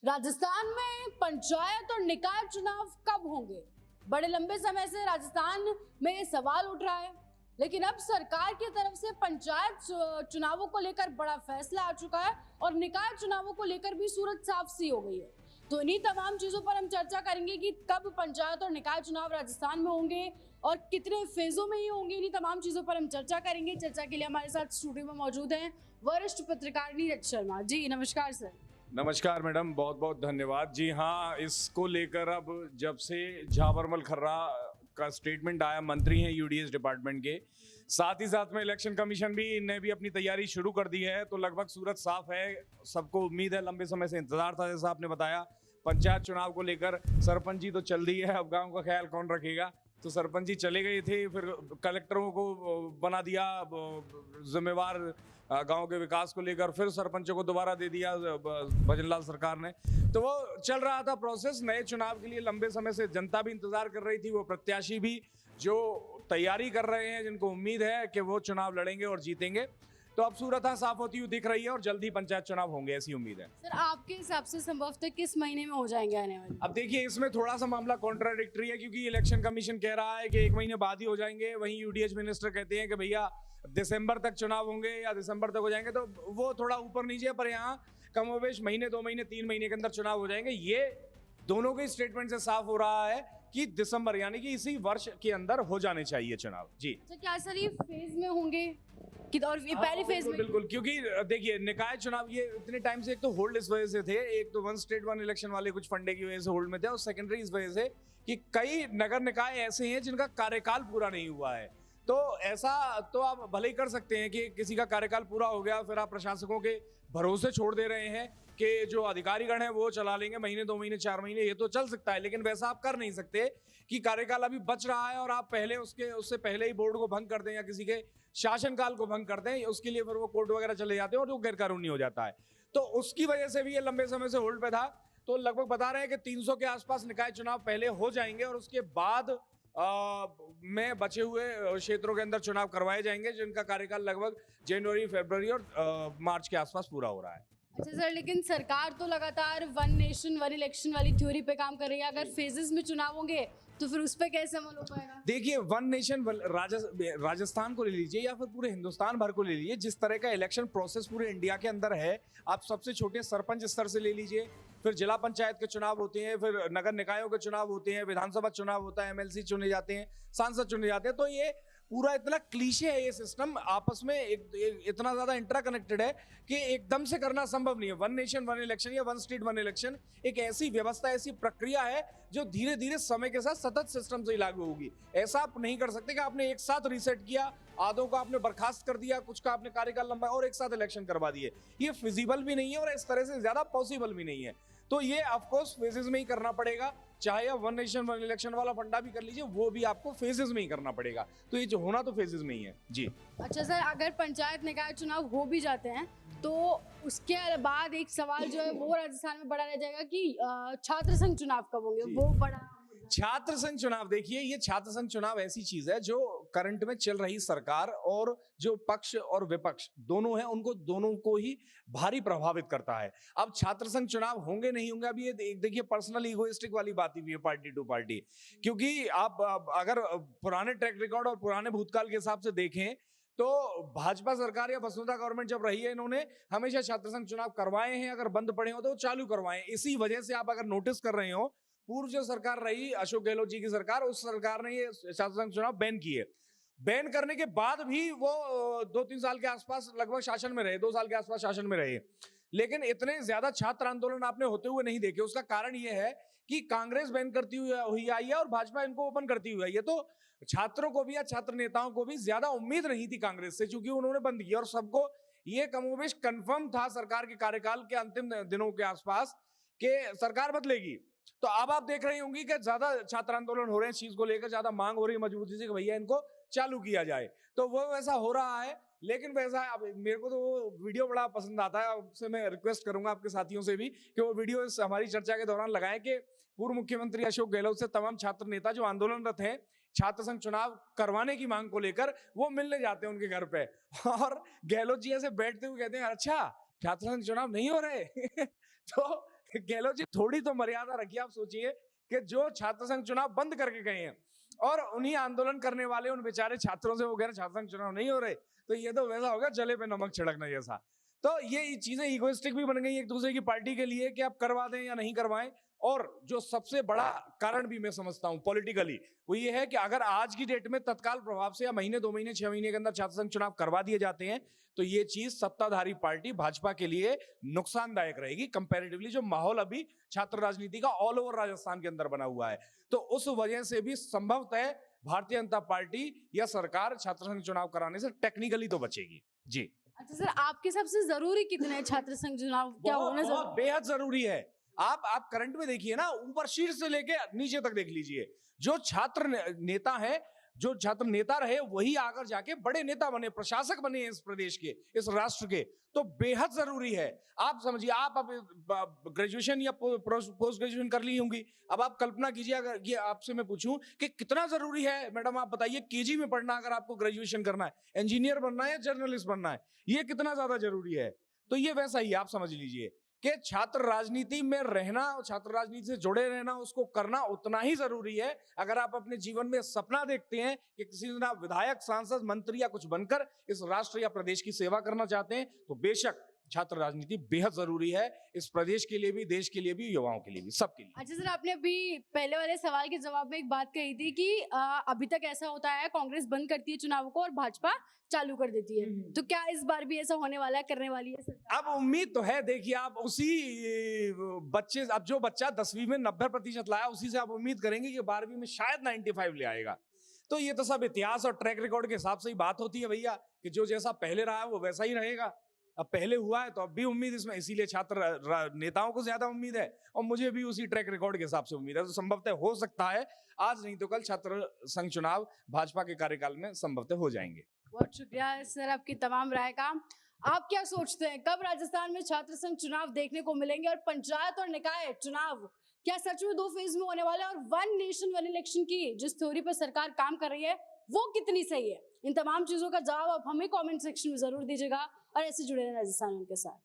राजस्थान में पंचायत और निकाय चुनाव कब होंगे? बड़े लंबे समय से राजस्थान में ये सवाल उठ रहा है, लेकिन अब सरकार की तरफ से पंचायत चुनावों को लेकर बड़ा फैसला आ चुका है और निकाय चुनावों को लेकर भी सूरत साफ सी हो गई है। तो इन्हीं तमाम चीजों पर हम चर्चा करेंगे कि कब पंचायत और निकाय चुनाव राजस्थान में होंगे और कितने फेजों में ये होंगे। इन्हीं तमाम चीजों पर हम चर्चा करेंगे। चर्चा के लिए हमारे साथ स्टूडियो में मौजूद हैं वरिष्ठ पत्रकार नीरज शर्मा जी। नमस्कार सर। नमस्कार मैडम, बहुत बहुत धन्यवाद। जी हाँ, इसको लेकर अब जब से झाबरमल खर्रा का स्टेटमेंट आया, मंत्री हैं यूडीएस डिपार्टमेंट के, साथ ही साथ में इलेक्शन कमीशन भी ने भी अपनी तैयारी शुरू कर दी है, तो लगभग सूरत साफ है। सबको उम्मीद है, लंबे समय से इंतजार था। जैसा आपने बताया, पंचायत चुनाव को लेकर सरपंच जी तो चल दी है, अब गाँव का ख्याल कौन रखेगा। तो सरपंच जी चले गए थे, फिर कलेक्टरों को बना दिया जिम्मेवार गांव के विकास को लेकर, फिर सरपंचों को दोबारा दे दिया भजनलाल सरकार ने। तो वो चल रहा था प्रोसेस। नए चुनाव के लिए लंबे समय से जनता भी इंतजार कर रही थी, वो प्रत्याशी भी जो तैयारी कर रहे हैं, जिनको उम्मीद है कि वो चुनाव लड़ेंगे और जीतेंगे। तो अब सूरत साफ होती हुई दिख रही है और जल्दी पंचायत चुनाव होंगे, ऐसी उम्मीद है। सर, आपके हिसाब से संभवतः किस महीने में हो जाएंगे आने वाले? अब देखिए, इसमें थोड़ा सा मामला कॉन्ट्राडिक्टरी है, क्योंकि इलेक्शन कमीशन कह रहा है कि 1 महीने बाद ही हो जाएंगे, वहीं यूडीएच मिनिस्टर कहते हैं कि भैया दिसंबर तक चुनाव होंगे या दिसंबर तक हो जाएंगे। तो वो थोड़ा ऊपर नीचे है, पर यहाँ कमोबेश महीने, 2 महीने, 3 महीने के अंदर चुनाव हो जाएंगे। ये दोनों के स्टेटमेंट से साफ हो रहा है कि दिसंबर यानी कि इसी वर्ष के अंदर हो जाने चाहिए चुनाव। जी अच्छा, क्या सर ये फेज में होंगे कि और ये पहले फेज में? बिल्कुल, क्योंकि देखिए निकाय चुनाव ये इतने टाइम से एक तो होल्ड इस वजह से थे, एक तो वन स्टेट वन इलेक्शन वाले कुछ फंडे की वजह से होल्ड में थे, और सेकेंडरी इस वजह से कि कई नगर निकाय ऐसे हैं जिनका कार्यकाल पूरा नहीं हुआ है। तो ऐसा तो आप भले ही कर सकते हैं कि किसी का कार्यकाल पूरा हो गया, फिर आप प्रशासकों के भरोसे छोड़ दे रहे हैं कि जो अधिकारीगण है वो चला लेंगे महीने, 2 महीने, 4 महीने, ये तो चल सकता है। लेकिन वैसा आप कर नहीं सकते कि कार्यकाल अभी बच रहा है और आप पहले उससे पहले ही बोर्ड को भंग कर दें या किसी के शासनकाल को भंग कर दें। उसके लिए फिर वो कोर्ट वगैरह चले जाते हैं और जो गैर कानूनी हो जाता है। तो उसकी वजह से भी ये लंबे समय से होल्ड पे था। तो लगभग बता रहे हैं कि 300 के आसपास निकाय चुनाव पहले हो जाएंगे और उसके बाद में बचे हुए क्षेत्रों के अंदर चुनाव करवाए जाएंगे, जिनका कार्यकाल लगभग जनवरी, फरवरी और मार्च के आसपास पूरा हो रहा है। अच्छा सर, लेकिन सरकार तो लगातार वन नेशन वन इलेक्शन वाली थ्योरी पे काम कर रही है। अगर फेजेस में चुनाव होंगे तो फिर उस पे कैसे अमल हो पाएगा? देखिए, वन नेशन राजस्थान को ले लीजिए या फिर पूरे हिंदुस्तान भर को ले लीजिए, जिस तरह का इलेक्शन प्रोसेस पूरे इंडिया के अंदर है, आप सबसे छोटे सरपंच स्तर से ले लीजिए, फिर जिला पंचायत के चुनाव होते हैं, फिर नगर निकायों के चुनाव होते हैं, विधानसभा चुनाव होता है, एमएलसी चुने जाते हैं, सांसद चुने जाते हैं। तो ये पूरा इतना क्लीशे है, ये सिस्टम आपस में इतना ज्यादा इंटरकनेक्टेड है कि एकदम से करना संभव नहीं है। वन नेशन वन इलेक्शन या वन स्टेट वन इलेक्शन एक ऐसी व्यवस्था, ऐसी प्रक्रिया है जो धीरे धीरे समय के साथ सतत सिस्टम से ही लागू होगी। ऐसा आप नहीं कर सकते कि आपने एक साथ रीसेट किया, आधों को आपने बर्खास्त कर दिया, कुछ का आपने कार्यकाल लंबा और एक साथ इलेक्शन करवा दिए। ये फिजिबल भी नहीं है और इस तरह से ज्यादा पॉसिबल भी नहीं है। तो ये ऑफकोर्स फेजेस में ही करना पड़ेगा, चाहे आप वन नेशन वन इलेक्शन वाला फंडा भी कर लीजिए, वो भी आपको फेजेस में ही करना पड़ेगा। तो ये जो होना तो फेजेस में ही है। जी अच्छा सर, अगर पंचायत निकाय चुनाव हो भी जाते हैं तो उसके बाद एक सवाल जो है वो राजस्थान में बड़ा रह जाएगा कि छात्र संघ चुनाव कब होंगे? वो बड़ा छात्र संघ चुनाव, देखिए ये छात्र संघ चुनाव ऐसी चीज है जो करंट में चल रही सरकार और जो पक्ष और विपक्ष दोनों हैं, उनको दोनों को ही भारी प्रभावित करता है। अब छात्र संघ चुनाव होंगे नहीं होंगे, अब ये देखिए पर्सनल इगोइस्टिक वाली बात ही है पार्टी टू पार्टी। क्योंकि आप अगर पुराने ट्रैक रिकॉर्ड और पुराने भूतकाल के हिसाब से देखें तो भाजपा सरकार या वसुंधरा गवर्नमेंट जब रही है, इन्होंने हमेशा छात्र संघ चुनाव करवाए हैं। अगर बंद पड़े हो तो चालू करवाए। इसी वजह से आप अगर नोटिस कर रहे हो, पूर्व जो सरकार रही अशोक गहलोत जी की सरकार, उस सरकार ने ये छात्र संघ चुनाव बैन किए। बैन करने के बाद भी वो 2-3 साल के आसपास लगभग शासन में रहे, 2 साल के आसपास शासन में रहे, लेकिन इतने ज्यादा छात्र आंदोलन आपने होते हुए नहीं देखे। उसका कारण ये है कि कांग्रेस बैन करती हुई आई है और भाजपा इनको ओपन करती हुई आई है। तो छात्रों को भी या छात्र नेताओं को भी ज्यादा उम्मीद नहीं थी कांग्रेस से, क्योंकि उन्होंने बंद किया और सबको ये कमोबेश कंफर्म था सरकार के कार्यकाल के अंतिम दिनों के आसपास कि सरकार बदलेगी। तो अब आप देख रही होंगी कि ज्यादा छात्र आंदोलन हो रहे हैं, चीज को लेकर ज्यादा मांग हो रही है मजबूती से कि भैया इनको चालू किया जाए। तो वो वैसा हो रहा है, लेकिन वैसा अब मेरे को तो वो वीडियो बड़ा पसंद आता है। आपसे मैं रिक्वेस्ट करूंगा आपके साथियों से भी कि वो वीडियो इस हमारी चर्चा के दौरान लगाएं कि पूर्व मुख्यमंत्री अशोक गहलोत से तमाम छात्र नेता जो आंदोलनरत हैं छात्र संघ चुनाव करवाने की मांग को लेकर, वो मिलने जाते हैं उनके घर पे और गहलोत जी ऐसे बैठते हुए कहते हैं, अच्छा छात्र संघ चुनाव नहीं हो रहे तो गहलोत जी थोड़ी तो मर्यादा रखिए। आप सोचिए कि जो छात्र संघ चुनाव बंद करके गए हैं और उन्हीं आंदोलन करने वाले उन बेचारे छात्रों से वो कह रहे छात्र संघ चुनाव नहीं हो रहे, तो ये तो वैसा होगा जले पे नमक छिड़कना जैसा। तो ये चीजें इगोइस्टिक भी बन गई एक दूसरे की पार्टी के लिए कि आप करवा दें या नहीं करवाएं। और जो सबसे बड़ा कारण भी मैं समझता हूं पॉलिटिकली, वो ये है कि अगर आज की डेट में तत्काल प्रभाव से या महीने 2 महीने 6 महीने के अंदर छात्र संघ चुनाव करवा दिए जाते हैं, तो ये चीज सत्ताधारी पार्टी भाजपा के लिए नुकसानदायक रहेगी कंपैरेटिवली, जो माहौल अभी छात्र राजनीति का ऑल ओवर राजस्थान के अंदर बना हुआ है। तो उस वजह से भी संभवतः भारतीय जनता पार्टी या सरकार छात्र संघ चुनाव कराने से टेक्निकली तो बचेगी। जी। अच्छा सर, आपके हिसाब से जरूरी कितने हैं छात्र संघ चुनाव, क्या होना बहुत जरूरी? बेहद जरूरी है। आप करंट में देखिए ना, ऊपर शीर्ष से लेके नीचे तक देख लीजिए, जो छात्र नेता है, जो छात्र नेता रहे वही आकर जाके बड़े नेता बने, प्रशासक बने इस प्रदेश के, इस राष्ट्र के, तो बेहद जरूरी है। आप समझिए, आप अब ग्रेजुएशन या पोस्ट ग्रेजुएशन कर ली होंगी, अब आप कल्पना कीजिए अगर ये आपसे मैं पूछूं कि कितना जरूरी है मैडम, आप बताइए, केजी में पढ़ना अगर आपको ग्रेजुएशन करना है, इंजीनियर बनना है या जर्नलिस्ट बनना है, ये कितना ज्यादा जरूरी है। तो ये वैसा ही आप समझ लीजिए कि छात्र राजनीति में रहना, छात्र राजनीति से जुड़े रहना, उसको करना उतना ही जरूरी है। अगर आप अपने जीवन में सपना देखते हैं कि किसी दिन आप विधायक, सांसद, मंत्री या कुछ बनकर इस राष्ट्र या प्रदेश की सेवा करना चाहते हैं, तो बेशक छात्र राजनीति बेहद जरूरी है, इस प्रदेश के लिए भी, देश के लिए भी, युवाओं के लिए भी, सबके लिए। अच्छा सर, आपने अभी पहले वाले सवाल के जवाब में एक बात कही थी कि अभी तक ऐसा होता है कांग्रेस बंद करती है चुनाव को और भाजपा चालू कर देती है, तो क्या इस बार भी ऐसा होने वाला है, करने वाली है सरकार? अब उम्मीद तो है। देखिए, आप उसी बच्चे, अब जो बच्चा 10वीं में 90% लाया, उसी से आप उम्मीद करेंगे कि 12वीं में शायद 95 ले आएगा। तो ये तो सब इतिहास और ट्रैक रिकॉर्ड के हिसाब से ही बात होती है भैया, कि जो जैसा पहले रहा है वो वैसा ही रहेगा। अब पहले हुआ है तो अब भी उम्मीद इसमें, इसीलिए छात्र नेताओं को ज्यादा उम्मीद है और मुझे भी उसी ट्रैक रिकॉर्ड के हिसाब से उम्मीद है। तो संभवतः हो सकता है आज नहीं तो कल छात्र संघ चुनाव भाजपा के कार्यकाल में संभवतः हो जाएंगे। बहुत शुक्रिया सर आपकी तमाम राय का। आप क्या सोचते हैं, कब राजस्थान में छात्र संघ चुनाव देखने को मिलेंगे, और पंचायत और निकाय चुनाव क्या सच में 2 फेज में होने वाले, और 1 नेशन 1 इलेक्शन की जिस थ्योरी पर सरकार काम कर रही है वो कितनी सही है? इन तमाम चीजों का जवाब आप हमें कमेंट सेक्शन में जरूर दीजिएगा और ऐसे जुड़े रहें राजस्थान के साथ।